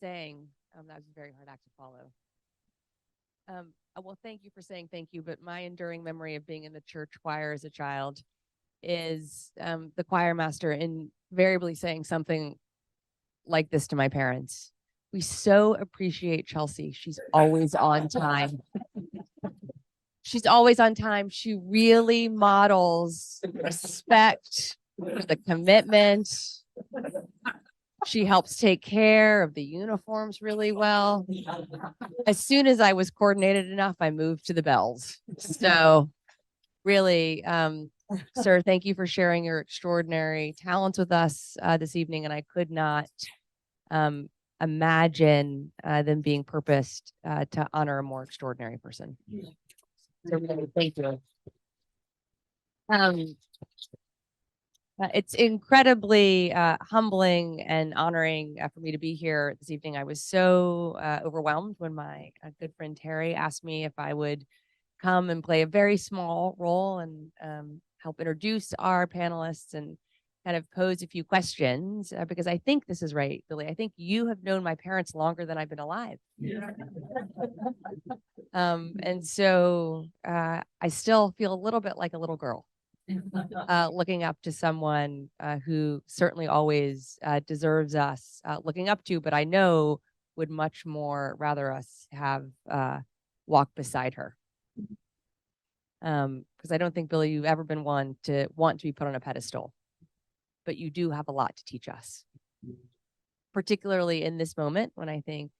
saying, that was a very hard act to follow. Well, thank you for saying thank you, but my enduring memory of being in the church choir as a child is the choir master invariably saying something like this to my parents. We so appreciate Chelsea. She's always on time. She's always on time. She really models respect for the commitment. She helps take care of the uniforms really well. As soon as I was coordinated enough, I moved to the bells. So really, sir, thank you for sharing your extraordinary talents with us this evening. And I could not imagine them being purposed to honor a more extraordinary person. So really, thank you. It's incredibly humbling and honoring for me to be here this evening. I was so overwhelmed when my good friend Terry asked me if I would come and play a very small role and help introduce our panelists and kind of pose a few questions because I think this is right, Byllye. I think you have known my parents longer than I've been alive. Yeah. And so I still feel a little bit like a little girl. Looking up to someone who certainly always deserves us looking up to, but I know would much more rather us have walk beside her. Because I don't think, Byllye, you've ever been one to want to be put on a pedestal, but you do have a lot to teach us, particularly in this moment when I think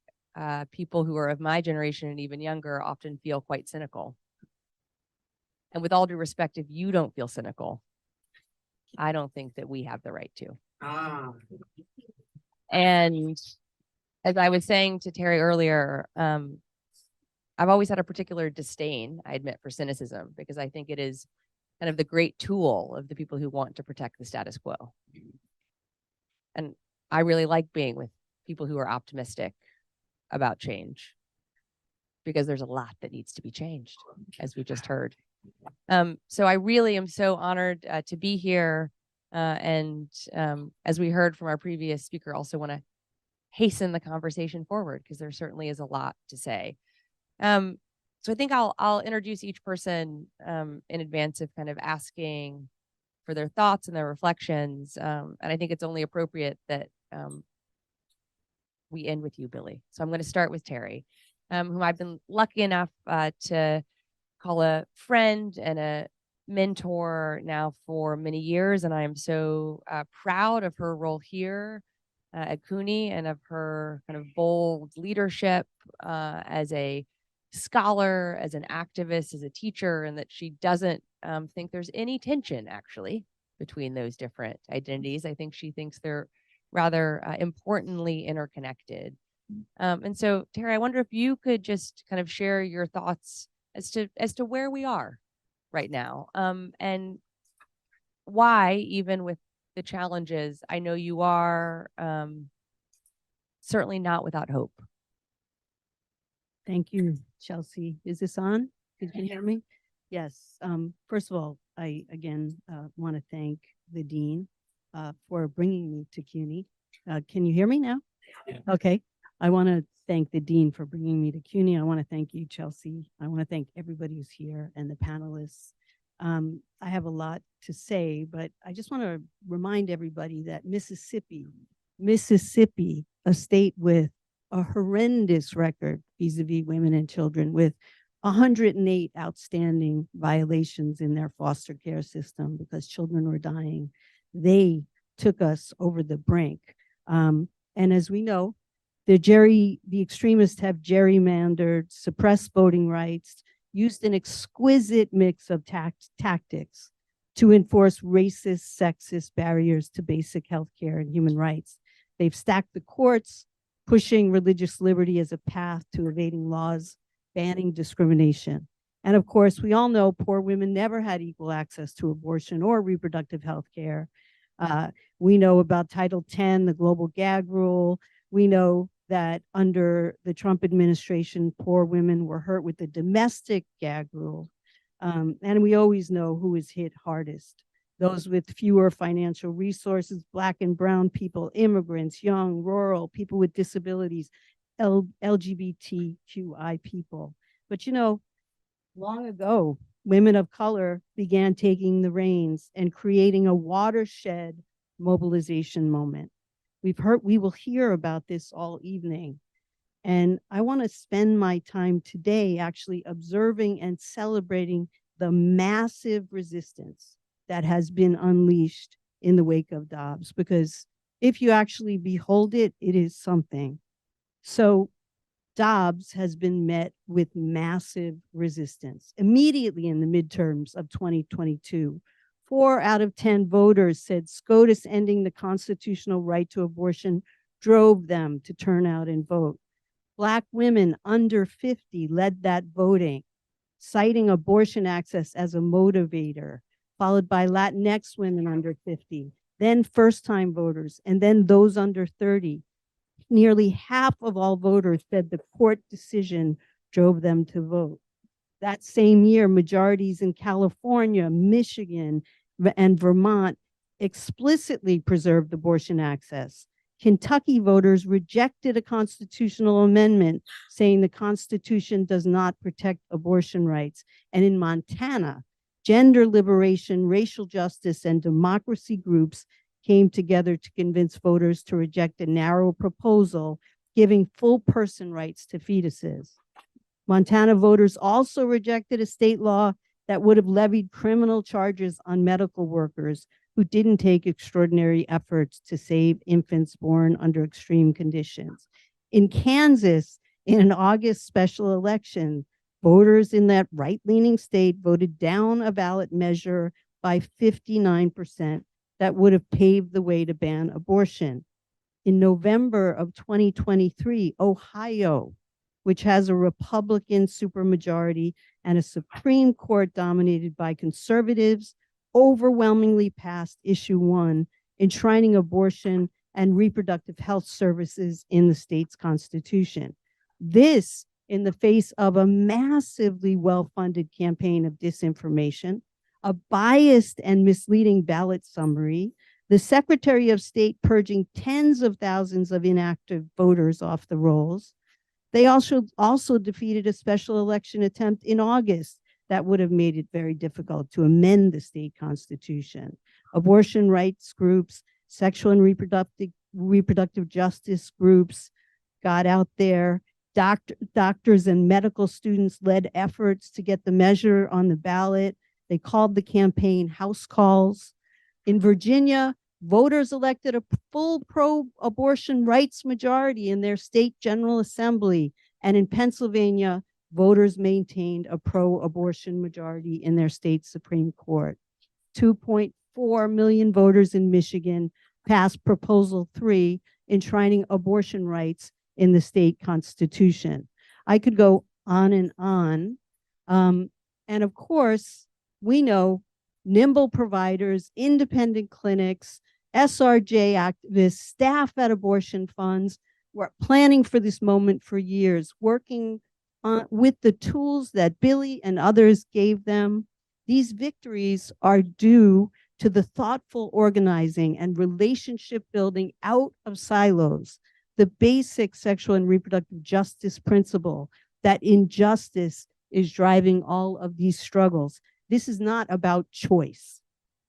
people who are of my generation and even younger often feel quite cynical. And with all due respect, if you don't feel cynical, I don't think that we have the right to. And as I was saying to Terry earlier, I've always had a particular disdain, I admit, for cynicism, because I think it is kind of the great tool of the people who want to protect the status quo. And I really like being with people who are optimistic about change, because there's a lot that needs to be changed, as we just heard. So I really am so honored to be here. And as we heard from our previous speaker, also want to hasten the conversation forward because there certainly is a lot to say. So I think I'll introduce each person in advance of kind of asking for their thoughts and their reflections. And I think it's only appropriate that we end with you, Byllye. So I'm going to start with Terry, whom I've been lucky enough to call a friend and a mentor now for many years. And I am so proud of her role here at CUNY and of her kind of bold leadership as a scholar, as an activist, as a teacher, and that she doesn't think there's any tension actually between those different identities. I think she thinks they're rather importantly interconnected. And so, Terry, I wonder if you could just kind of share your thoughts as to where we are right now, and why, even with the challenges, I know you are certainly not without hope. Thank you, Chelsea. Is this on? Did you hear me? Yes. First of all, I again want to thank the dean for bringing me to CUNY. Can you hear me now? Yeah. Okay. I want to thank the dean for bringing me to CUNY. I want to thank you, Chelsea. I want to thank everybody who's here and the panelists. I have a lot to say, but I just want to remind everybody that Mississippi, a state with a horrendous record vis-a-vis women and children, with 108 outstanding violations in their foster care system because children were dying. They took us over the brink. And as we know, the extremists have gerrymandered, suppressed voting rights, used an exquisite mix of tactics to enforce racist, sexist barriers to basic health care and human rights. They've stacked the courts, pushing religious liberty as a path to evading laws banning discrimination. And of course, we all know poor women never had equal access to abortion or reproductive health care. We know about Title X, the global gag rule. We know that under the Trump administration, poor women were hurt with the domestic gag rule. And we always know who is hit hardest. those with fewer financial resources, Black and brown people, immigrants, young, rural, people with disabilities, LGBTQI people. But you know, long ago, women of color began taking the reins and creating a watershed mobilization moment. We will hear about this all evening. And I want to spend my time today actually observing and celebrating the massive resistance that has been unleashed in the wake of Dobbs, because if you actually behold it, it is something. So Dobbs has been met with massive resistance. Immediately in the midterms of 2022, 4 out of 10 voters said SCOTUS ending the constitutional right to abortion drove them to turn out and vote. Black women under 50 led that voting, citing abortion access as a motivator, followed by Latinx women under 50, then first-time voters, and then those under 30. Nearly half of all voters said the court decision drove them to vote. That same year, majorities in California, Michigan, and Vermont explicitly preserved abortion access. Kentucky voters rejected a constitutional amendment saying the Constitution does not protect abortion rights. And in Montana, gender liberation, racial justice, and democracy groups came together to convince voters to reject a narrow proposal giving full person rights to fetuses. Montana voters also rejected a state law that would have levied criminal charges on medical workers who didn't take extraordinary efforts to save infants born under extreme conditions. In Kansas, in an August special election, voters in that right-leaning state voted down a ballot measure by 59% that would have paved the way to ban abortion. In November of 2023, Ohio, which has a Republican supermajority and a Supreme Court dominated by conservatives, overwhelmingly passed issue 1, enshrining abortion and reproductive health services in the state's constitution. This in the face of a massively well-funded campaign of disinformation, a biased and misleading ballot summary, the Secretary of State purging tens of thousands of inactive voters off the rolls. They also defeated a special election attempt in August that would have made it very difficult to amend the state constitution. Abortion rights groups, sexual and reproductive justice groups got out there. Doctors and medical students led efforts to get the measure on the ballot. They called the campaign house calls. In Virginia, voters elected a full pro-abortion rights majority in their state General Assembly. And in Pennsylvania, voters maintained a pro-abortion majority in their state Supreme Court. 2.4 million voters in Michigan passed Proposal 3, enshrining abortion rights in the state constitution. I could go on and on. And of course, we know nimble providers, independent clinics, SRJ activists, staff at abortion funds were planning for this moment for years, working with the tools that Byllye and others gave them. These victories are due to the thoughtful organizing and relationship building out of silos, the basic sexual and reproductive justice principle that injustice is driving all of these struggles. This is not about choice.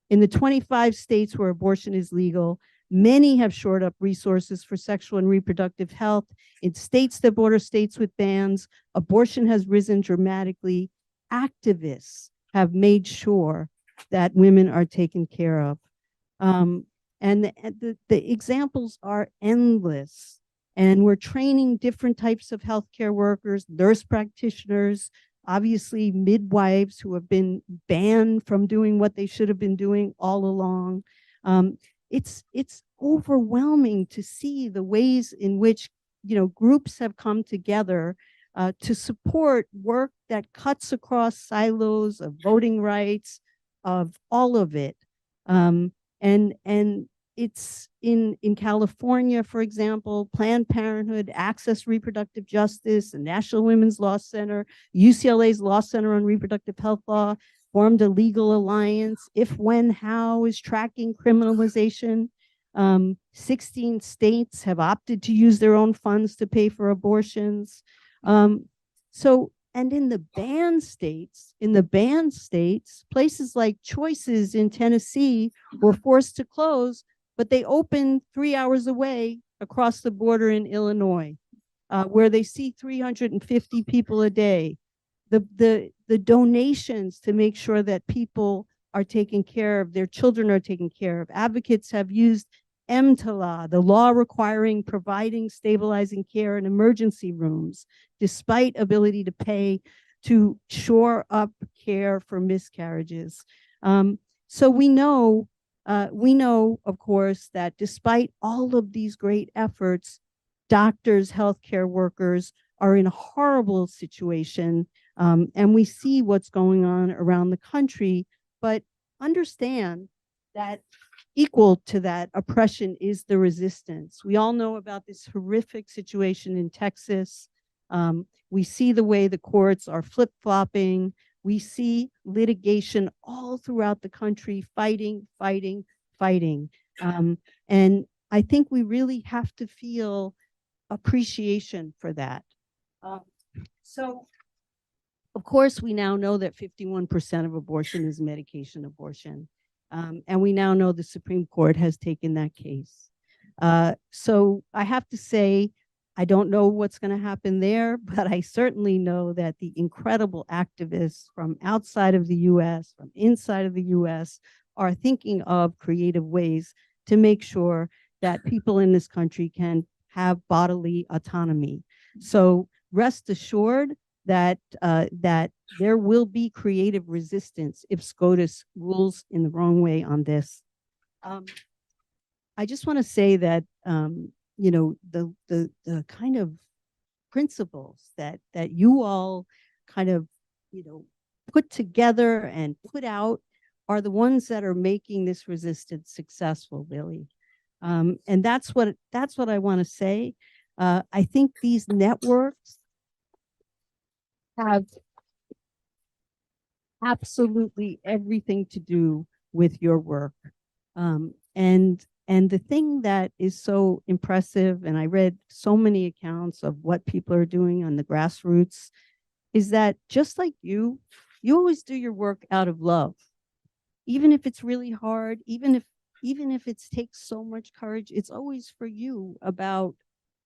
In the 25 states where abortion is legal, many have shored up resources for sexual and reproductive health. In states that border states with bans, abortion has risen dramatically. Activists have made sure that women are taken care of. And the examples are endless. And we're training different types of healthcare workers, nurse practitioners, obviously midwives who have been banned from doing what they should have been doing all along. It's overwhelming to see the ways in which groups have come together to support work that cuts across silos of voting rights, of all of it. And it's in California, for example, Planned Parenthood, Access Reproductive Justice, the National Women's Law Center, UCLA's Law Center on Reproductive Health Law, formed a legal alliance. If, when, how is tracking criminalization. 16 states have opted to use their own funds to pay for abortions. And in the banned states, places like Choices in Tennessee were forced to close, but they opened 3 hours away across the border in Illinois, where they see 350 people a day. The donations to make sure that people are taken care of, their children are taken care of. Advocates have used EMTLA, the law requiring providing stabilizing care in emergency rooms, despite ability to pay, to shore up care for miscarriages. So we know, of course, that despite all of these great efforts, doctors, healthcare workers are in a horrible situation. And we see what's going on around the country, but understand that equal to that oppression is the resistance. We all know about this horrific situation in Texas. We see the way the courts are flip-flopping. We see litigation all throughout the country, fighting. And I think we really have to feel appreciation for that. So, of course, we now know that 51% of abortion is medication abortion. And we now know the Supreme Court has taken that case. So I have to say, I don't know what's going to happen there, but I certainly know that the incredible activists from outside of the US, from inside of the US, are thinking of creative ways to make sure that people in this country can have bodily autonomy. So rest assured that that there will be creative resistance if SCOTUS rules in the wrong way on this. I just want to say that you know, the kind of principles that you all kind of, you know, put together and put out are the ones that are making this resistance successful, Byllye. And that's what I want to say. I think these networks have absolutely everything to do with your work. And the thing that is so impressive, and I read so many accounts of what people are doing on the grassroots, is that just like you always do your work out of love. Even if it's really hard, even if it takes so much courage, it's always for you about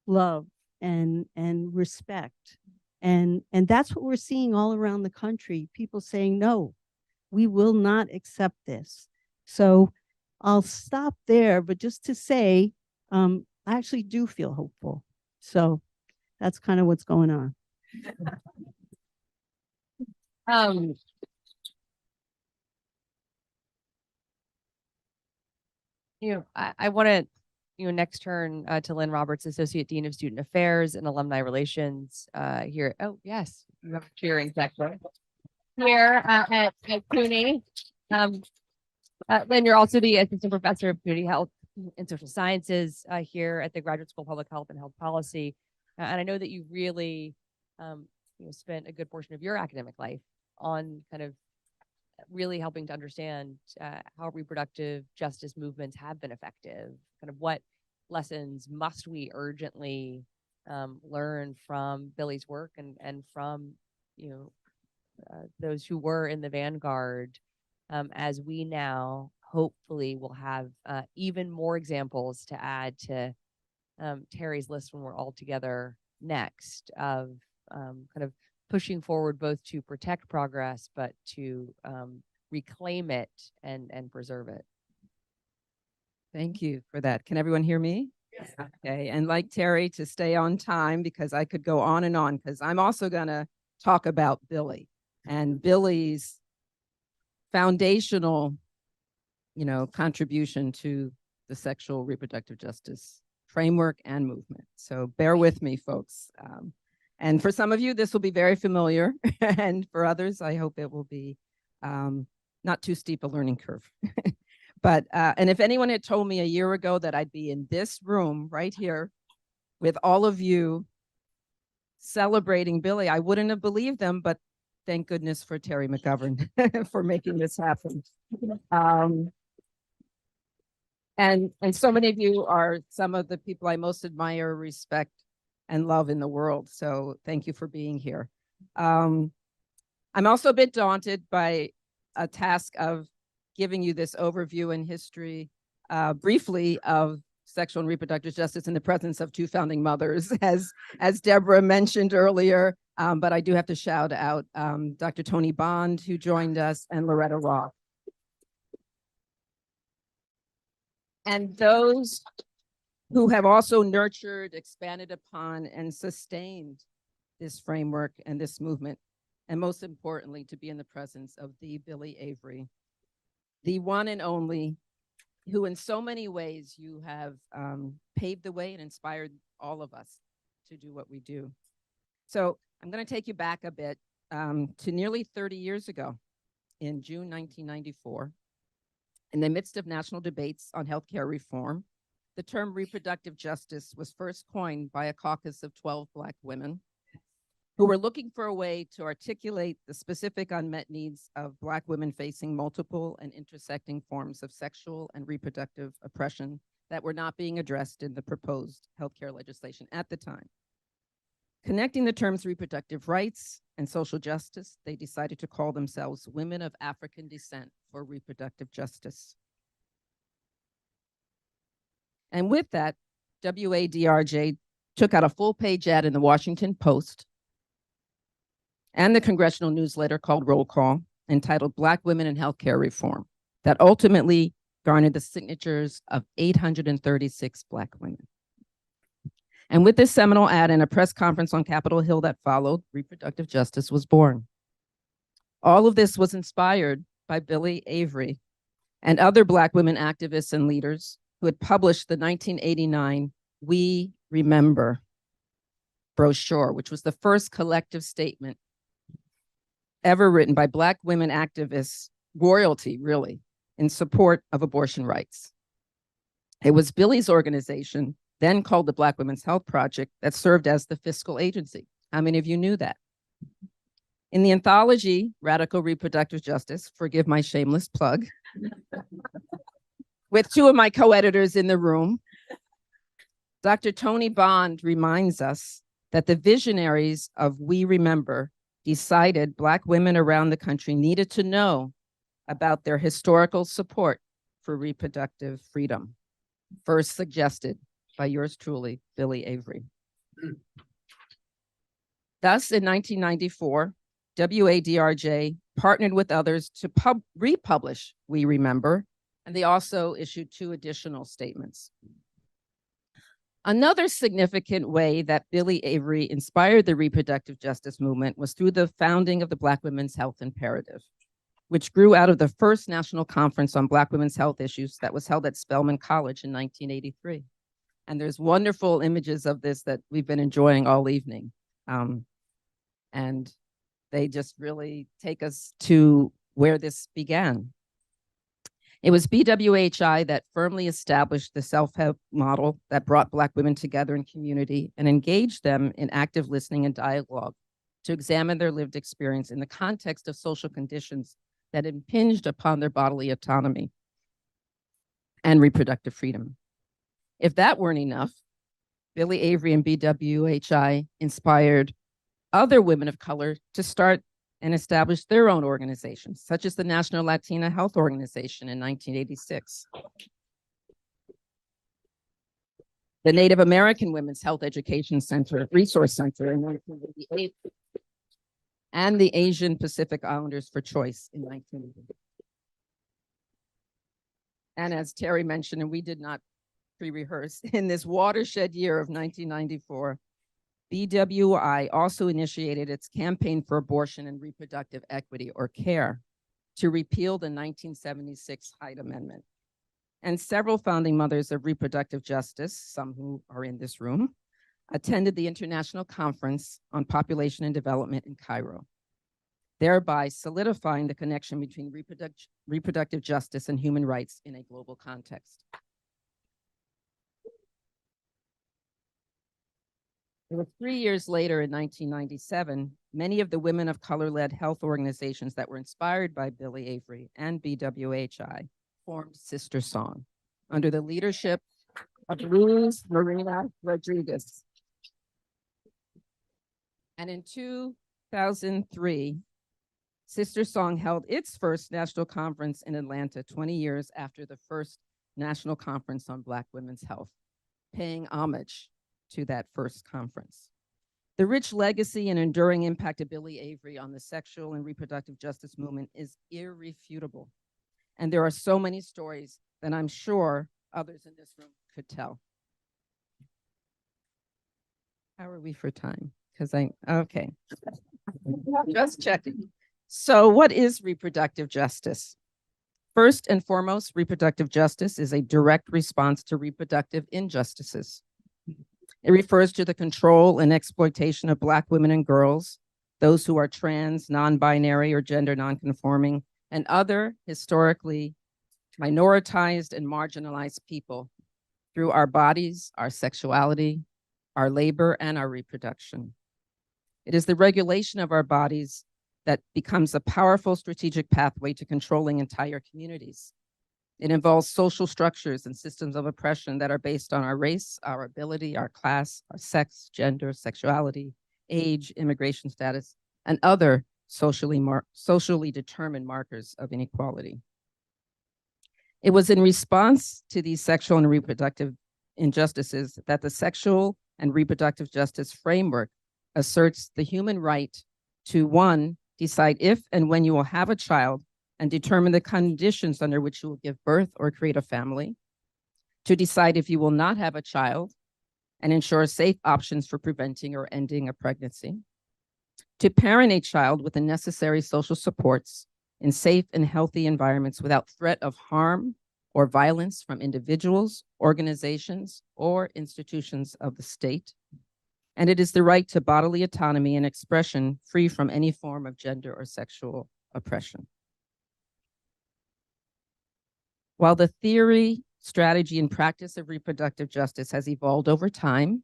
love and respect. And that's what we're seeing all around the country. People saying, no, we will not accept this. So I'll stop there, but just to say, I actually do feel hopeful. So that's kind of what's going on. I want to, next turn to Lynn Roberts, Associate Dean of Student Affairs and Alumni Relations here. Oh, yes, you have a cheering section here at CUNY. Lynn, you're also the Assistant Professor of Community Health and Social Sciences here at the Graduate School of Public Health and Health Policy. And I know that you really spent a good portion of your academic life on kind of really helping to understand how reproductive justice movements have been effective, kind of what lessons must we urgently learn from Byllye's work and from those who were in the vanguard, as we now hopefully will have even more examples to add to Terry's list when we're all together next, of kind of pushing forward both to protect progress, but to reclaim it and preserve it. Thank you for that. Can everyone hear me? Yes. Okay, and like Terry, to stay on time because I could go on and on, because I'm also going to talk about Byllye and Byllye's foundational, contribution to the sexual reproductive justice framework and movement. So bear with me, folks. And for some of you, this will be very familiar. And for others, I hope it will be not too steep a learning curve. But, and if anyone had told me a year ago that I'd be in this room right here with all of you celebrating Byllye, I wouldn't have believed them, but thank goodness for Terry McGovern for making this happen. Um, and so many of you are some of the people I most admire, respect, and love in the world. So thank you for being here. I'm also a bit daunted by a task of giving you this overview in history briefly of sexual and reproductive justice in the presence of two founding mothers, as Deborah mentioned earlier. But I do have to shout out Dr. Tony Bond, who joined us, and Loretta Roth. And those who have also nurtured, expanded upon, and sustained this framework and this movement, and most importantly, to be in the presence of the Byllye Avery, the one and only, who in so many ways you have paved the way and inspired all of us to do what we do. So I'm going to take you back a bit to nearly 30 years ago, in June 1994. In the midst of national debates on healthcare reform, the term reproductive justice was first coined by a caucus of 12 Black women who were looking for a way to articulate the specific unmet needs of Black women facing multiple and intersecting forms of sexual and reproductive oppression that were not being addressed in the proposed healthcare legislation at the time. Connecting the terms reproductive rights and social justice, they decided to call themselves Women of African Descent for Reproductive Justice. And with that, WADRJ took out a full-page ad in the Washington Post and the congressional newsletter called Roll Call, entitled Black Women in Healthcare Reform, that ultimately garnered the signatures of 836 Black women. And with this seminal ad and a press conference on Capitol Hill that followed, reproductive justice was born. All of this was inspired by Byllye Avery and other Black women activists and leaders who had published the 1989 We Remember brochure, which was the first collective statement ever written by Black women activists, royalty really, in support of abortion rights. It was Byllye's organization, then called the Black Women's Health Project, that served as the fiscal agency. How many of you knew that? In the anthology, Radical Reproductive Justice, forgive my shameless plug, with two of my co-editors in the room, Dr. Tony Bond reminds us that the visionaries of We Remember decided Black women around the country needed to know about their historical support for reproductive freedom, first suggested by yours truly, Byllye Avery. Thus, in 1994, WADRJ partnered with others to republish We Remember, and they also issued 2 additional statements. Another significant way that Byllye Avery inspired the reproductive justice movement was through the founding of the Black Women's Health Imperative, which grew out of the first national conference on Black women's health issues that was held at Spelman College in 1983. And there's wonderful images of this that we've been enjoying all evening. And they just really take us to where this began. It was BWHI that firmly established the self-help model that brought Black women together in community and engaged them in active listening and dialogue to examine their lived experience in the context of social conditions that impinged upon their bodily autonomy and reproductive freedom. If that weren't enough, Byllye Avery and BWHI inspired other women of color to start and establish their own organizations, such as the National Latina Health Organization in 1986, the Native American Women's Health Education Center, Resource Center in 1988, and the Asian Pacific Islanders for Choice in 1980. And as Terry mentioned, and we did not pre-rehearse, in this watershed year of 1994, BWI also initiated its campaign for abortion and reproductive equity, or CARE, to repeal the 1976 Hyde Amendment. And several founding mothers of reproductive justice, some who are in this room, attended the International Conference on Population and Development in Cairo, thereby solidifying the connection between reproductive justice and human rights in a global context. It was 3 years later in 1997, many of the women of color-led health organizations that were inspired by Byllye Avery and BWHI formed Sister Song under the leadership of Luz Marina Rodriguez. And in 2003, Sister Song held its first national conference in Atlanta 20 years after the first National Conference on Black Women's Health, paying homage to that first conference. The rich legacy and enduring impact of Byllye Avery on the sexual and reproductive justice movement is irrefutable. And there are so many stories that I'm sure others in this room could tell. How are we for time? Okay. Just checking. So what is reproductive justice? First and foremost, reproductive justice is a direct response to reproductive injustices. It refers to the control and exploitation of Black women and girls, those who are trans, non-binary, or gender non-conforming, and other historically minoritized and marginalized people through our bodies, our sexuality, our labor, and our reproduction. It is the regulation of our bodies that becomes a powerful strategic pathway to controlling entire communities. It involves social structures and systems of oppression that are based on our race, our ability, our class, our sex, gender, sexuality, age, immigration status, and other socially determined markers of inequality. It was in response to these sexual and reproductive injustices that the sexual and reproductive justice framework asserts the human right to, one, decide if and when you will have a child and determine the conditions under which you will give birth or create a family, to decide if you will not have a child and ensure safe options for preventing or ending a pregnancy, to parent a child with the necessary social supports in safe and healthy environments without threat of harm or violence from individuals, organizations, or institutions of the state. And it is the right to bodily autonomy and expression free from any form of gender or sexual oppression. While the theory, strategy, and practice of reproductive justice has evolved over time,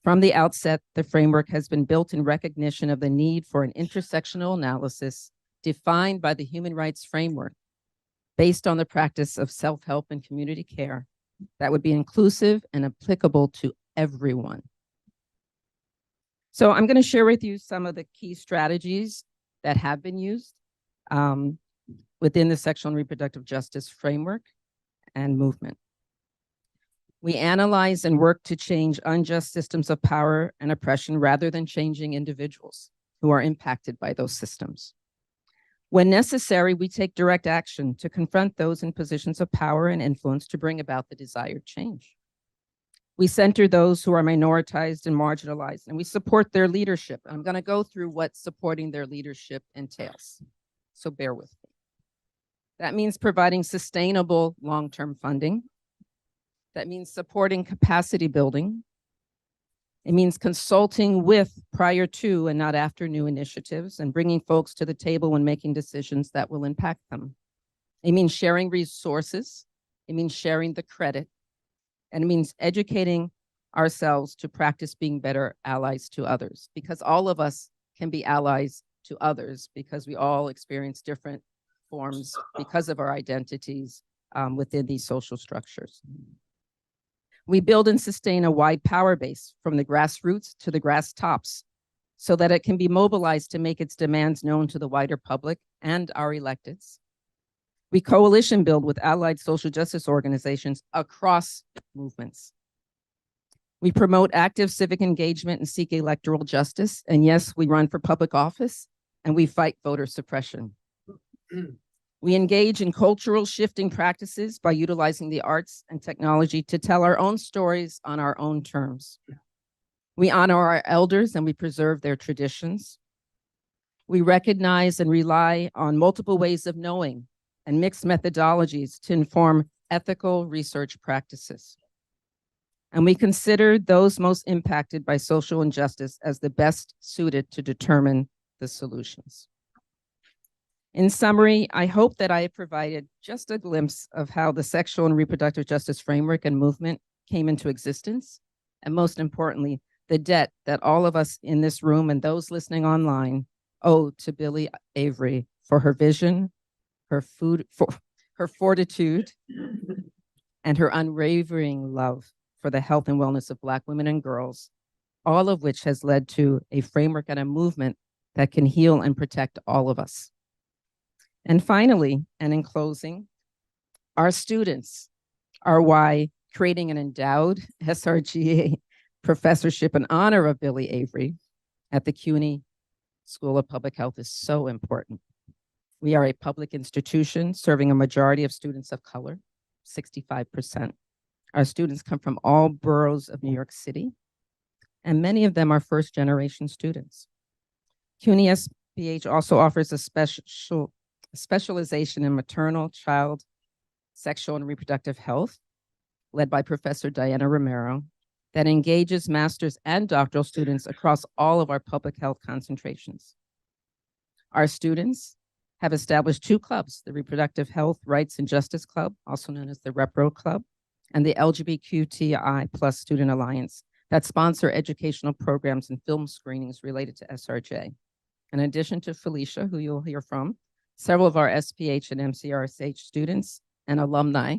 from the outset, the framework has been built in recognition of the need for an intersectional analysis defined by the human rights framework based on the practice of self-help and community care that would be inclusive and applicable to everyone. So I'm going to share with you some of the key strategies that have been used within the sexual and reproductive justice framework and movement. We analyze and work to change unjust systems of power and oppression rather than changing individuals who are impacted by those systems. When necessary, we take direct action to confront those in positions of power and influence to bring about the desired change. We center those who are minoritized and marginalized, and we support their leadership. I'm going to go through what supporting their leadership entails, so bear with me. That means providing sustainable long-term funding. That means supporting capacity building. It means consulting with prior to and not after new initiatives and bringing folks to the table when making decisions that will impact them. It means sharing resources. It means sharing the credit. And it means educating ourselves to practice being better allies to others, because all of us can be allies to others because we all experience different forms because of our identities within these social structures. We build and sustain a wide power base from the grassroots to the grass tops so that it can be mobilized to make its demands known to the wider public and our electeds. We coalition build with allied social justice organizations across movements. We promote active civic engagement and seek electoral justice. And yes, we run for public office and we fight voter suppression. We engage in cultural shifting practices by utilizing the arts and technology to tell our own stories on our own terms. We honor our elders and we preserve their traditions. We recognize and rely on multiple ways of knowing and mixed methodologies to inform ethical research practices. And we consider those most impacted by social injustice as the best suited to determine the solutions. In summary, I hope that I have provided just a glimpse of how the sexual and reproductive justice framework and movement came into existence, and most importantly, the debt that all of us in this room and those listening online owe to Byllye Avery for her vision, her fortitude, and her unwavering love for the health and wellness of Black women and girls, all of which has led to a framework and a movement that can heal and protect all of us. And finally, and in closing, our students are why creating an endowed SRGA professorship in honor of Byllye Avery at the CUNY School of Public Health is so important. We are a public institution serving a majority of students of color, 65%. Our students come from all boroughs of New York City, and many of them are first-generation students. CUNY SPH also offers a specialization in maternal, child, sexual, and reproductive health, led by Professor Diana Romero, that engages master's and doctoral students across all of our public health concentrations. Our students have established 2 clubs, the Reproductive Health, Rights, and Justice Club, also known as the Repro Club, and the LGBTQI+ Student Alliance, that sponsor educational programs and film screenings related to SRJ. In addition to Felicia, who you'll hear from, several of our SPH and MCRSH students and alumni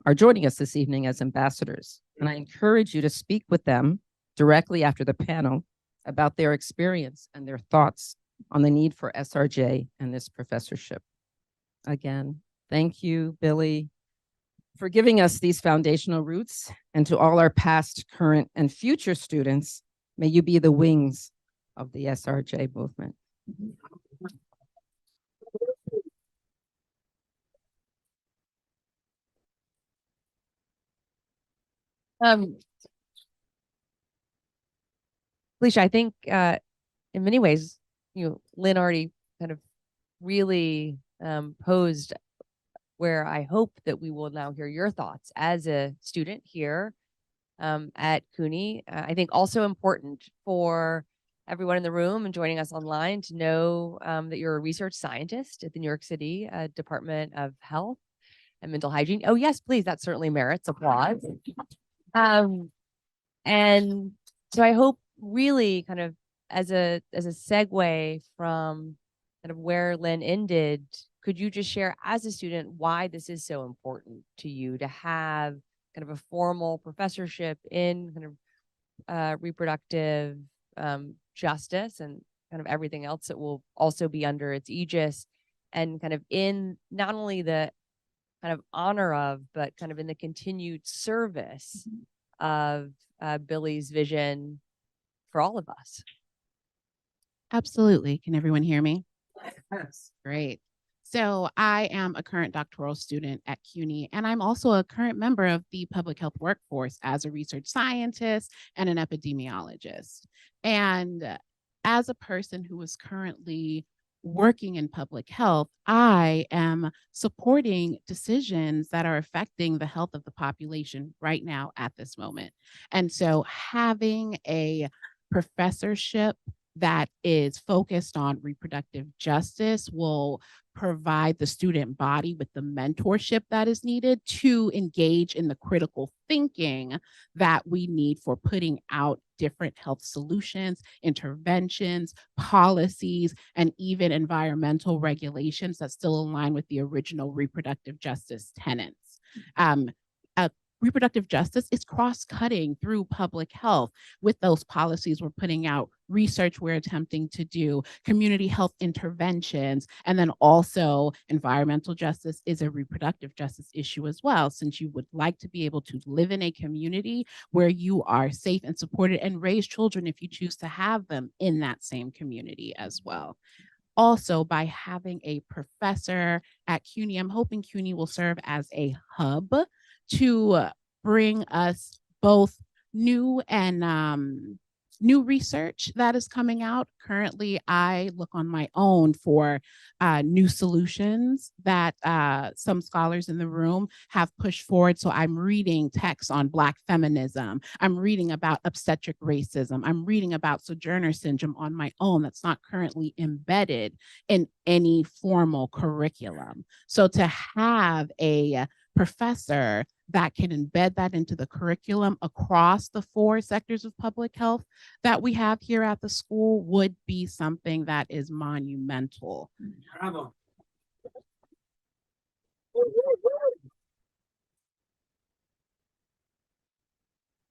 are joining us this evening as ambassadors. And I encourage you to speak with them directly after the panel about their experience and their thoughts on the need for SRJ and this professorship. Again, thank you, Byllye, for giving us these foundational roots, and to all our past, current, and future students, may you be the wings of the SRJ movement. Felicia, I think in many ways, Lynn already kind of really posed where I hope that we will now hear your thoughts as a student here at CUNY. I think also important for everyone in the room and joining us online to know that you're a research scientist at the New York City Department of Health and Mental Hygiene. Oh yes, please, that certainly merits applause. And so I hope really kind of as a segue from kind of where Lynn ended, could you just share as a student why this is so important to you to have kind of a formal professorship in kind of reproductive justice and kind of everything else that will also be under its aegis, and kind of in not only the kind of honor of, but kind of in the continued service of Byllye's vision for all of us? Absolutely. Can everyone hear me? Yes. Great. So I am a current doctoral student at CUNY, and I'm also a current member of the public health workforce as a research scientist and an epidemiologist. And as a person who is currently working in public health, I am supporting decisions that are affecting the health of the population right now at this moment. And so having a professorship that is focused on reproductive justice will provide the student body with the mentorship that is needed to engage in the critical thinking that we need for putting out different health solutions, interventions, policies, and even environmental regulations that still align with the original reproductive justice tenets. Reproductive justice is cross-cutting through public health. With those policies we're putting out, research we're attempting to do, community health interventions, and then also environmental justice is a reproductive justice issue as well, since you would like to be able to live in a community where you are safe and supported and raise children if you choose to have them in that same community as well. Also, by having a professor at CUNY, I'm hoping CUNY will serve as a hub to bring us both new and new research that is coming out. Currently, I look on my own for new solutions that some scholars in the room have pushed forward. So I'm reading texts on Black feminism. I'm reading about obstetric racism. I'm reading about sojourner syndrome on my own that's not currently embedded in any formal curriculum. So to have a professor that can embed that into the curriculum across the 4 sectors of public health that we have here at the school would be something that is monumental. Bravo.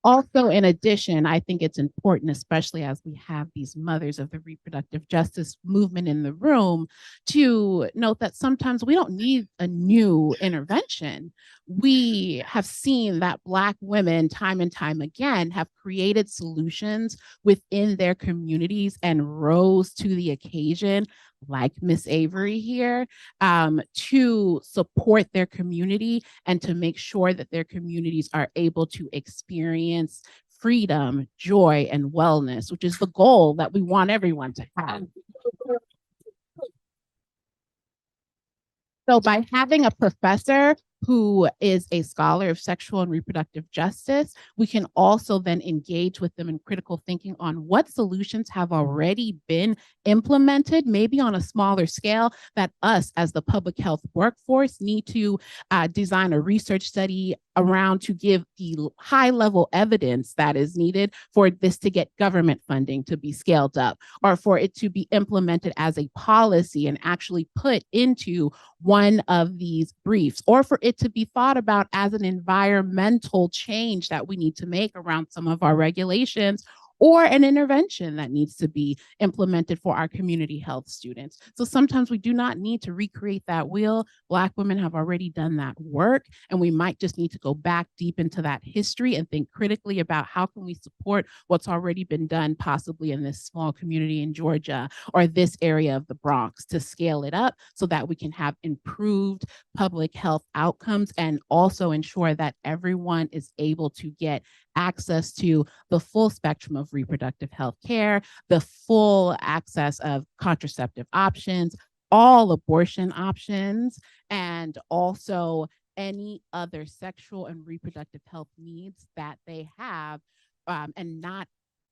Also, in addition, I think it's important, especially as we have these mothers of the reproductive justice movement in the room, to note that sometimes we don't need a new intervention. We have seen that Black women, time and time again, have created solutions within their communities and rose to the occasion, like Miss Avery here, to support their community and to make sure that their communities are able to experience freedom, joy, and wellness, which is the goal that we want everyone to have. So by having a professor who is a scholar of sexual and reproductive justice, we can also then engage with them in critical thinking on what solutions have already been implemented, maybe on a smaller scale, that us as the public health workforce need to design a research study around to give the high level evidence that is needed for this to get government funding to be scaled up, or for it to be implemented as a policy and actually put into one of these briefs, or for it to be thought about as an environmental change that we need to make around some of our regulations, or an intervention that needs to be implemented for our community health students. So sometimes we do not need to recreate that wheel. Black women have already done that work, and we might just need to go back deep into that history and think critically about how can we support what's already been done, possibly in this small community in Georgia or this area of the Bronx, to scale it up so that we can have improved public health outcomes and also ensure that everyone is able to get access to the full spectrum of reproductive health care, the full access of contraceptive options, all abortion options, and also any other sexual and reproductive health needs that they have, and not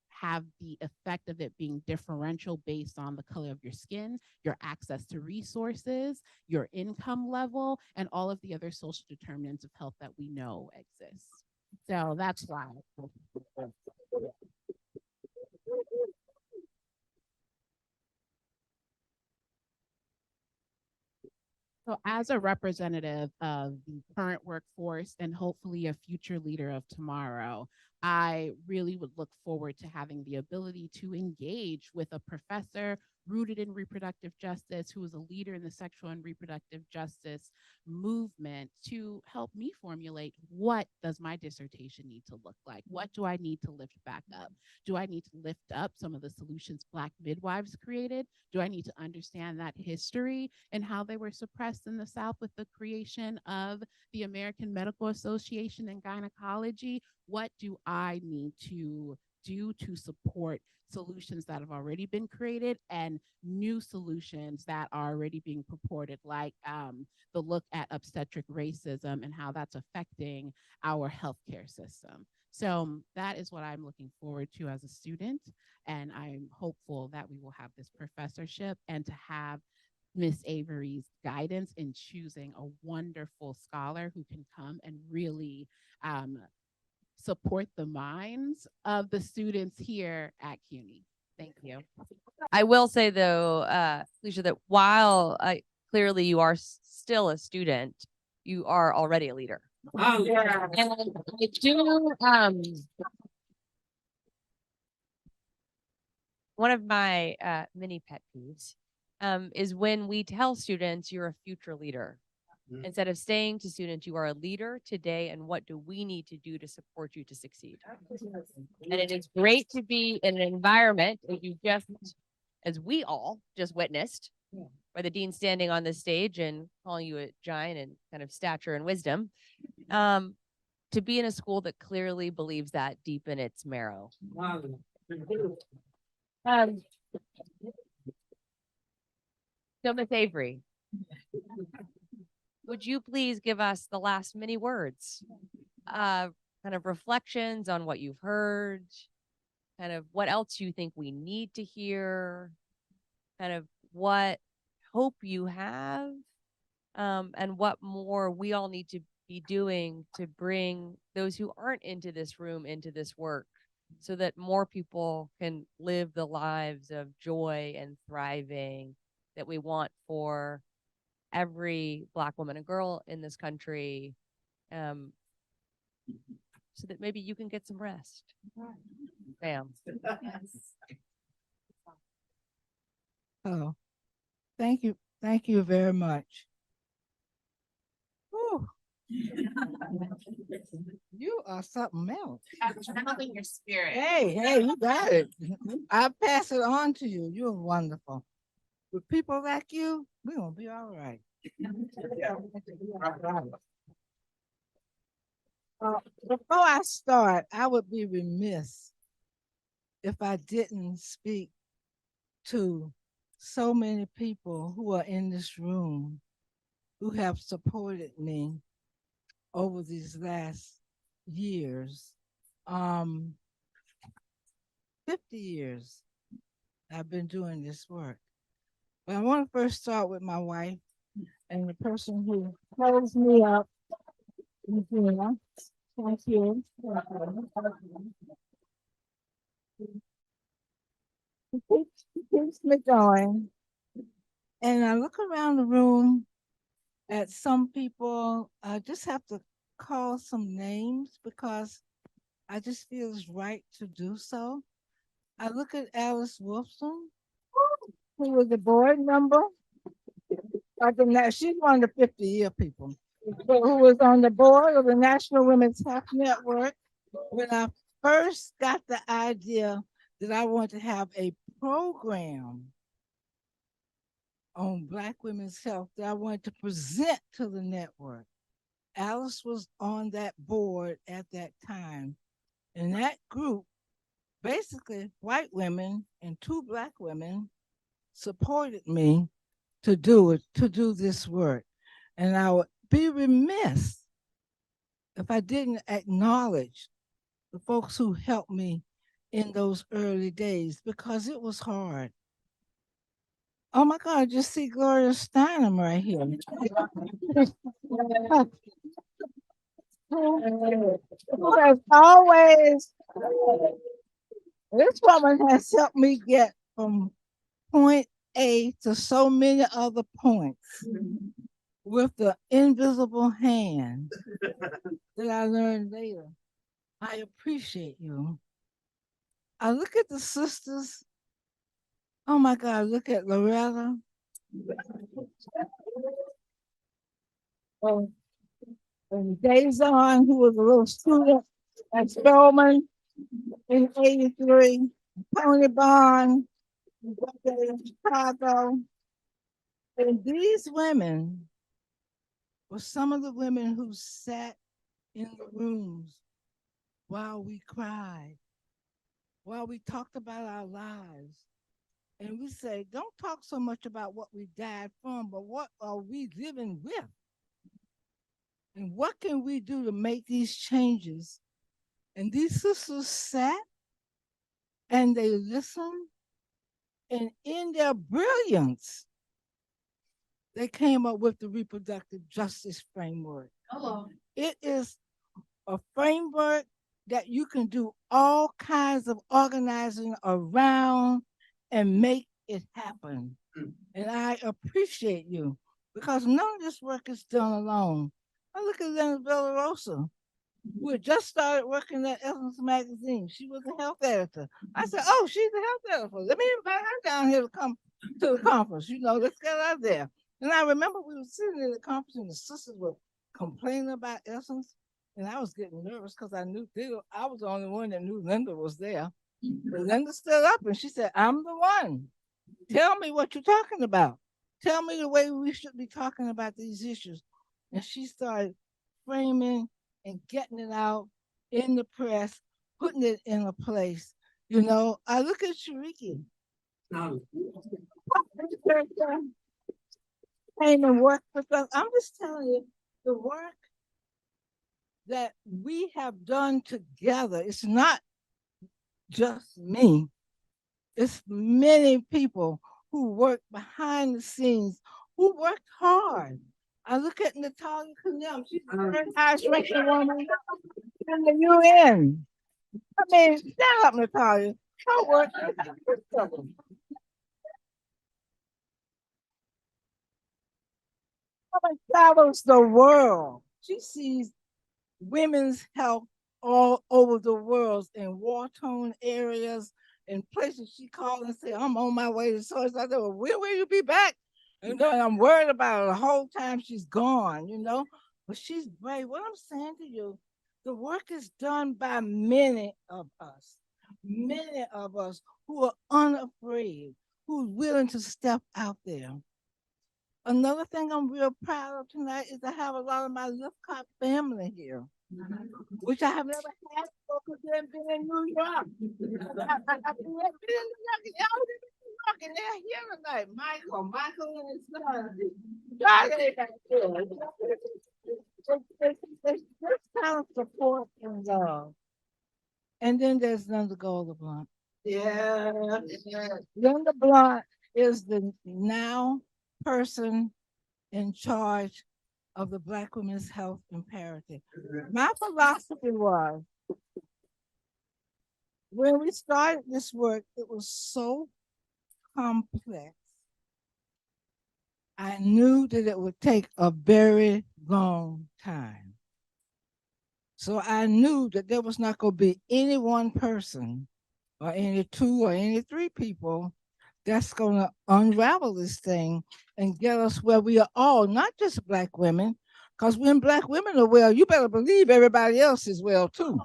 have the effect of it being differential based on the color of your skin, your access to resources, your income level, and all of the other social determinants of health that we know exist. So that's why. So as a representative of the current workforce and hopefully a future leader of tomorrow, I really would look forward to having the ability to engage with a professor rooted in reproductive justice, who is a leader in the sexual and reproductive justice movement, to help me formulate what does my dissertation need to look like? What do I need to lift back up? Do I need to lift up some of the solutions Black midwives created? Do I need to understand that history and how they were suppressed in the South with the creation of the American Medical Association and gynecology? What do I need to do to support solutions that have already been created and new solutions that are already being purported, like the look at obstetric racism and how that's affecting our healthcare system? So that is what I'm looking forward to as a student, and I'm hopeful that we will have this professorship and to have Miss Avery's guidance in choosing a wonderful scholar who can come and really support the minds of the students here at CUNY. Thank you. I will say though, Philica, that while clearly you are still a student, you are already a leader. Oh, yeah. And I do, one of my mini pet peeves is when we tell students you're a future leader. Mhm. Instead of saying to students, you are a leader today, and what do we need to do to support you to succeed? And it is great to be in an environment, as we all just witnessed, by the dean standing on the stage and calling you a giant and kind of stature and wisdom, to be in a school that clearly believes that deep in its marrow. Wow. So Miss Avery, would you please give us the last many words, kind of reflections on what you've heard, kind of what else you think we need to hear, kind of what hope you have, and what more we all need to be doing to bring those who aren't into this room into this work so that more people can live the lives of joy and thriving that we want for every Black woman and girl in this country, so that maybe you can get some rest. Bam. Oh, thank you. Thank you very much. Whew. You are something else. Channeling your spirit. Hey, you got it. I'll pass it on to you. You're wonderful. With people like you, we're gonna be all right. Before I start, I would be remiss if I didn't speak to so many people who are in this room who have supported me over these last years. 50 years I've been doing this work. But I want to first start with my wife and the person who holds me up. Regina. Thank you. He keeps me going. And I look around the room at some people. I just have to call some names because I just feel it's right to do so. I look at Alice Wolfson, who was a board member. She's one of the 50-year people who was on the board of the National Women's Health Network when I first got the idea that I wanted to have a program on Black women's health that I wanted to present to the network. Alice was on that board at that time. And that group, basically white women and 2 Black women, supported me to do this work. And I would be remiss if I didn't acknowledge the folks who helped me in those early days because it was hard. Oh my God, just see Gloria Steinem right here. Who has always, this woman has helped me get from point A to so many other points with the invisible hand that I learned later. I appreciate you. I look at the sisters. Oh my God, look at Loretta. And Dazon, who was a little student at Spelman in '83. Tony Bond, in Chicago. And these women were some of the women who sat in the rooms while we cried, while we talked about our lives. And we say, don't talk so much about what we died from, but what are we living with? And what can we do to make these changes? And these sisters sat and they listened, and in their brilliance, they came up with the reproductive justice framework. Hello. It is a framework that you can do all kinds of organizing around and make it happen. And I appreciate you because none of this work is done alone. I look at Lynn Roberts, who had just started working at Essence Magazine. She was a health editor. I said, oh, she's a health editor. Let me invite her down here to come to the conference. Let's get her out there. And I remember we were sitting in the conference and the sisters were complaining about Essence. And I was getting nervous because I knew I was the only one that knew Linda was there. But Linda stood up and she said, I'm the one. Tell me what you're talking about. Tell me the way we should be talking about these issues. And she started framing and getting it out in the press, putting it in a place. I look at Shariki. Came and worked with us. I'm just telling you, the work that we have done together, it's not just me. It's many people who work behind the scenes, who worked hard. I look at Natalia Kanem. She's the first highest ranking woman in the UN. I mean, stand up, Natalia. Her work. Woman travels the world. She sees women's health all over the world in war-torn areas, in places she called and said, I'm on my way to source. I said, well, when will you be back? You know, and I'm worried about her the whole time she's gone, you know. But she's brave. What I'm saying to you, the work is done by many of us who are unafraid, who's willing to step out there. Another thing I'm real proud of tonight is I have a lot of my Lifcott family here, which I have never had because they've been in New York. I've been in New York, and they're here tonight. Michael and his son. God, they got good. This kind of support and love. And then there's Linda Golda Blunt. Yeah. Linda Blunt is the now person in charge of the Black Women's Health Imperative. My philosophy was, when we started this work, it was so complex. I knew that it would take a very long time. So I knew that there was not going to be any one person or any two or any three people that's going to unravel this thing and get us where we are all, not just Black women, because when Black women are well, you better believe everybody else is well too.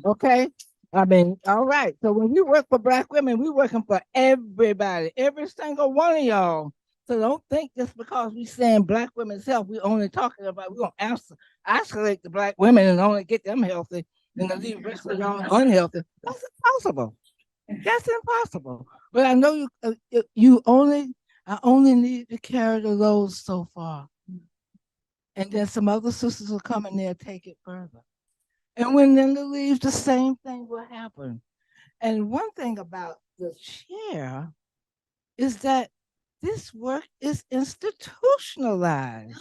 Okay? I mean, all right. So when we work for Black women, we're working for everybody, every single one of y'all. So don't think just because we're saying Black women's health, we're only talking about, we're going to isolate the Black women and only get them healthy and leave the rest of y'all unhealthy. That's impossible. That's impossible. But I know I only need to carry the load so far. And then some other sisters will come in there and take it further. And when Linda leaves, the same thing will happen. And one thing about the chair is that this work is institutionalized.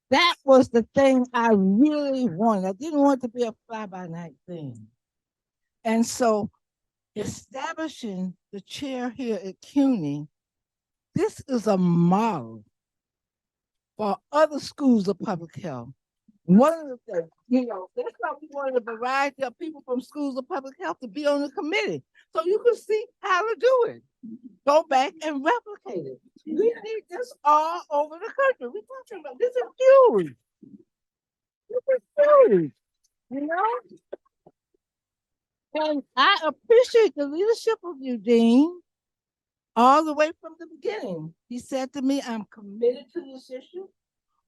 That was the thing I really wanted. I didn't want it to be a fly-by-night thing. And so establishing the chair here at CUNY, this is a model for other schools of public health. One of the things, that's why we wanted a variety of people from schools of public health to be on the committee, so you can see how to do it. Go back and replicate it. We need this all over the country. We're talking about this is huge. This is huge, you know? And I appreciate the leadership of you, Dean, all the way from the beginning. He said to me, I'm committed to this issue.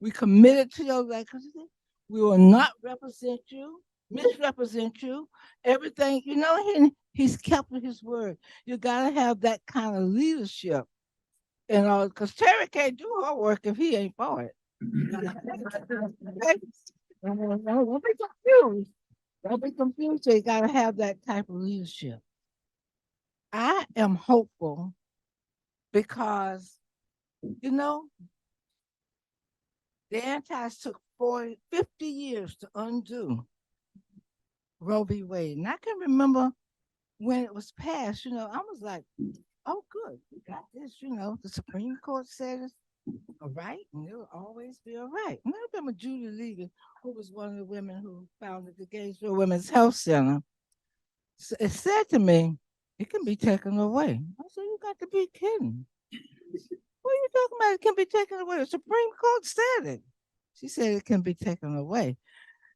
We committed to your legacy. We will not represent you, misrepresent you, everything, he's kept with his word. You gotta have that kind of leadership. Because Terry can't do her work if he ain't for it. Don't be confused. Don't be confused. So you gotta have that type of leadership. I am hopeful because, the antis took 50 years to undo Roe v. Wade. And I can remember when it was passed, I was like, oh, good, we got this, the Supreme Court said it's all right, and it'll always be all right. And I remember Judy Legan, who was one of the women who founded the Gainesville Women's Health Center. It said to me, it can be taken away. I said, you got to be kidding. What are you talking about? It can be taken away. The Supreme Court said it. She said it can be taken away.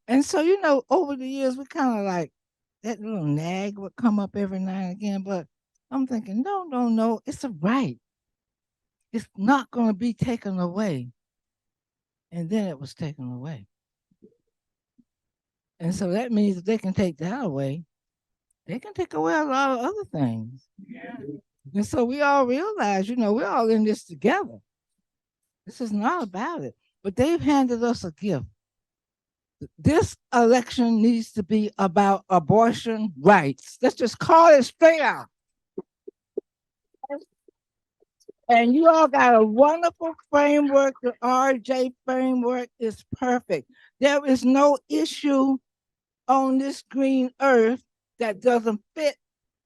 And so, over the years, we kind of like, that little nag would come up every now and again, but I'm thinking, no, it's a right. It's not going to be taken away. And then it was taken away. And so that means if they can take that away, they can take away a lot of other things. Yeah. And so we all realize, we're all in this together. This is not about it. But they've handed us a gift. This election needs to be about abortion rights. Let's just call it straight out. And you all got a wonderful framework. The RJ framework is perfect. There is no issue on this green earth that doesn't fit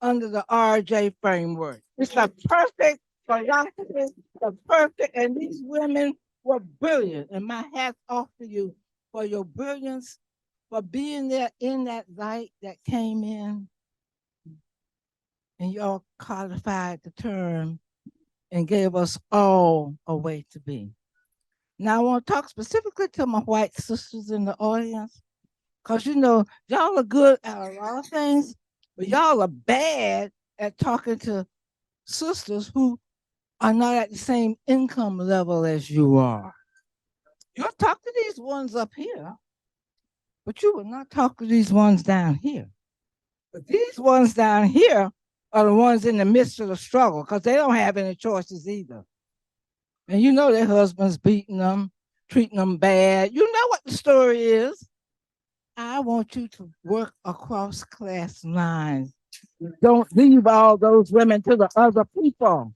under the RJ framework. It's a perfect philosophy, the perfect, and these women were brilliant. And my hat's off to you for your brilliance, for being there in that light that came in, and y'all codified the term and gave us all a way to be. Now I want to talk specifically to my white sisters in the audience, because you know, y'all are good at a lot of things, but y'all are bad at talking to sisters who are not at the same income level as you are. You'll talk to these ones up here, but you will not talk to these ones down here. But these ones down here are the ones in the midst of the struggle because they don't have any choices either. And you know their husband's beating them, treating them bad. You know what the story is. I want you to work across class lines. Don't leave all those women to the other people.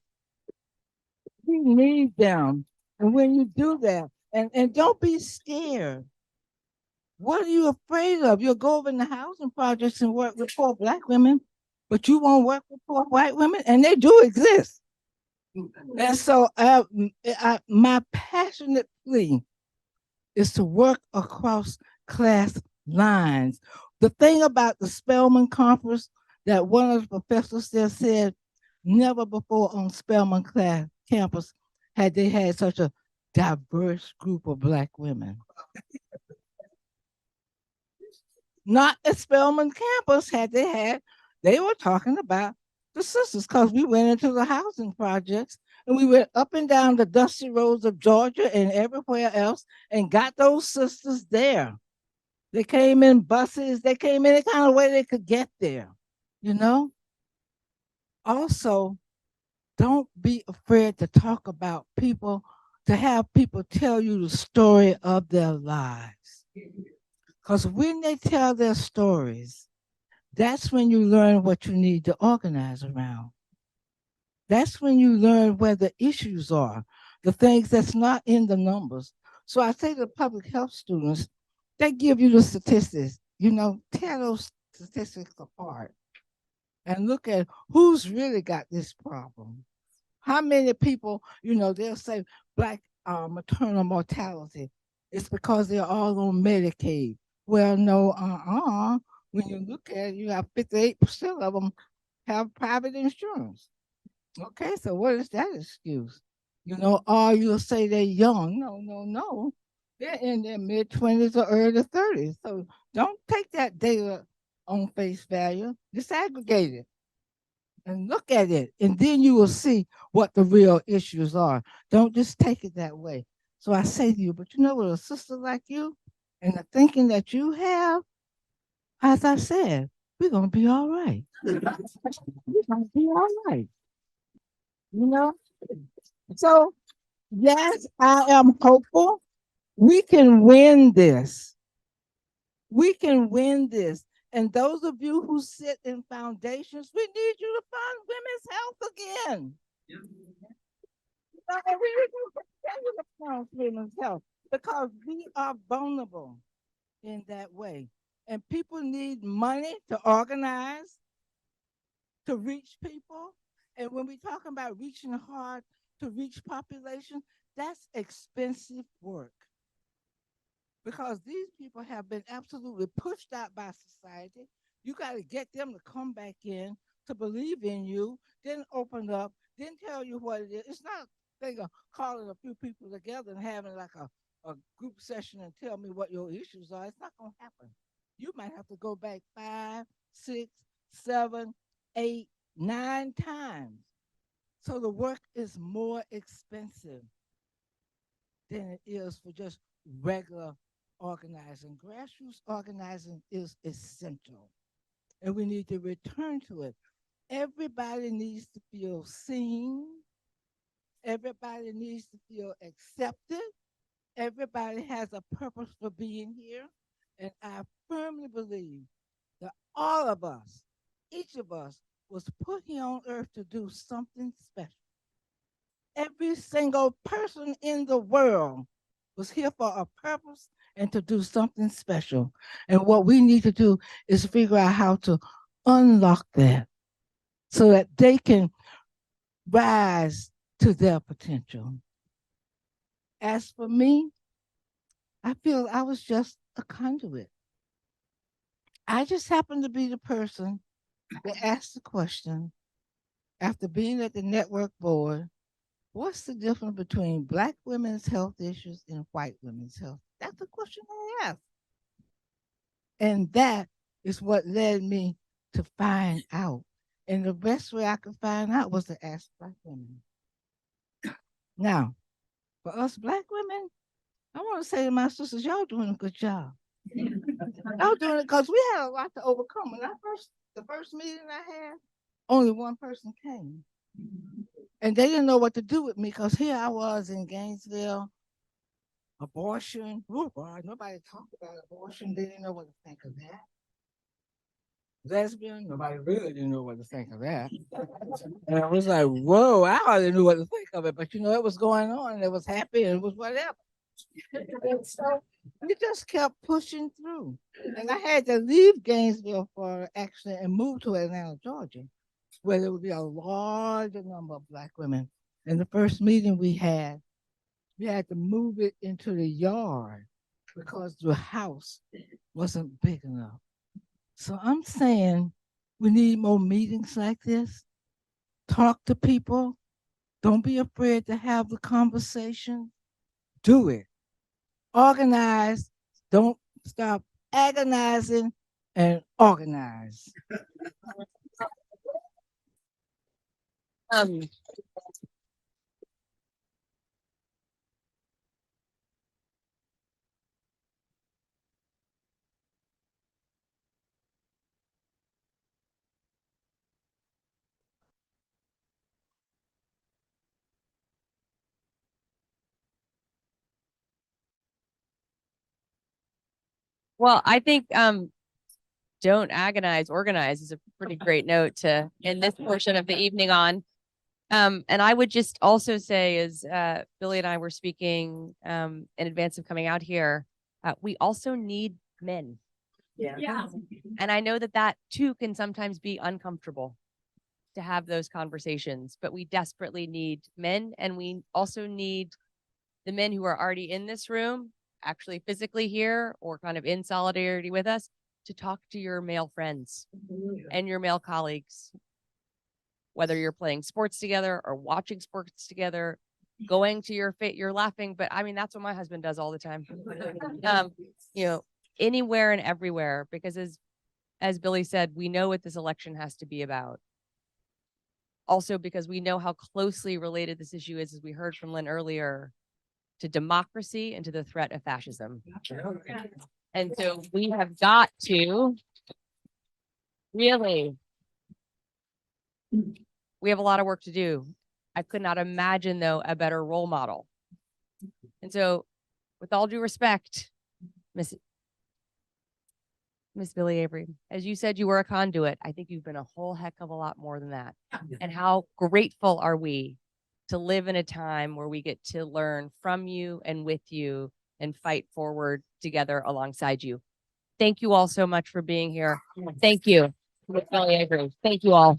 We need them. And when you do that, and don't be scared. What are you afraid of? You'll go over in the housing projects and work with poor Black women, but you won't work with poor white women, and they do exist. And so my passionate plea is to work across class lines. The thing about the Spelman Conference that one of the professors there said, never before on Spelman class campus had they had such a diverse group of Black women. Not at Spelman campus they were talking about the sisters, because we went into the housing projects and we went up and down the dusty roads of Georgia and everywhere else and got those sisters there. They came in buses, they came any kind of way they could get there, you know? Also, don't be afraid to talk about people, to have people tell you the story of their lives. Because when they tell their stories, that's when you learn what you need to organize around. That's when you learn where the issues are, the things that's not in the numbers. So I say to public health students, they give you the statistics, you know, tear those statistics apart and look at who's really got this problem. How many people, you know, they'll say Black maternal mortality. It's because they're all on Medicaid. Well, no, when you look at it, you have 58% of them have private insurance. Okay, so what is that excuse? You know, or you'll say they're young. No. They're in their mid-20s or early 30s. So don't take that data on face value. Disaggregate it and look at it, and then you will see what the real issues are. Don't just take it that way. So I say to you, but you know what, a sister like you and the thinking that you have, as I said, we're gonna be all right. We're gonna be all right. You know? So yes, I am hopeful. We can win this. We can win this. And those of you who sit in foundations, we need you to fund women's health again. Yeah. And we need you to continue to fund women's health because we are vulnerable in that way. And people need money to organize, to reach people. And when we talk about reaching hard to reach population, that's expensive work. Because these people have been absolutely pushed out by society. You got to get them to come back in, to believe in you, then open up, then tell you what it is. It's not a thing of calling a few people together and having like a group session and tell me what your issues are. It's not going to happen. You might have to go back 5, 6, 7, 8, 9 times. So the work is more expensive than it is for just regular organizing. Grassroots organizing is essential, and we need to return to it. Everybody needs to feel seen. Everybody needs to feel accepted. Everybody has a purpose for being here. And I firmly believe that all of us, each of us, was put here on earth to do something special. Every single person in the world was here for a purpose and to do something special. And what we need to do is figure out how to unlock that so that they can rise to their potential. As for me, I feel I was just a conduit. I just happened to be the person that asked the question after being at the network board, what's the difference between Black women's health issues and white women's health? That's the question I asked. And that is what led me to find out. And the best way I could find out was to ask Black women. Now, for us Black women, I want to say to my sisters, y'all doing a good job. Y'all doing it because we had a lot to overcome. When the first meeting I had, only one person came. And they didn't know what to do with me because here I was in Gainesville, abortion. Oh God, nobody talked about abortion. They didn't know what to think of that. Lesbian, nobody really didn't know what to think of that. And I was like, whoa, I hardly knew what to think of it. But it was going on and it was happy and it was whatever. And so we just kept pushing through. And I had to leave Gainesville for action and move to Atlanta, Georgia, where there would be a larger number of Black women. And the first meeting we had to move it into the yard because the house wasn't big enough. So I'm saying we need more meetings like this. Talk to people. Don't be afraid to have the conversation. Do it. Organize. Don't stop agonizing and organize. Well, I think don't agonize, organize is a pretty great note to end this portion of the evening on. And I would just also say, as Byllye and I were speaking in advance of coming out here, we also need men. Yeah. And I know that too can sometimes be uncomfortable to have those conversations, but we desperately need men. And we also need the men who are already in this room, actually physically here or kind of in solidarity with us, to talk to your male friends and your male colleagues, whether you're playing sports together or watching sports together, going to your fit, you're laughing. But I mean, that's what my husband does all the time. Anywhere and everywhere, because as Byllye said, we know what this election has to be about. Also, because we know how closely related this issue is, as we heard from Lynn earlier, to democracy and to the threat of fascism. And so we have got to really, we have a lot of work to do. I could not imagine, though, a better role model. And so, with all due respect, Miss Byllye Avery, as you said, you were a conduit. I think you've been a whole heck of a lot more than that. And how grateful are we to live in a time where we get to learn from you and with you and fight forward together alongside you. Thank you all so much for being here. Thank you, Miss Byllye Avery. Thank you all.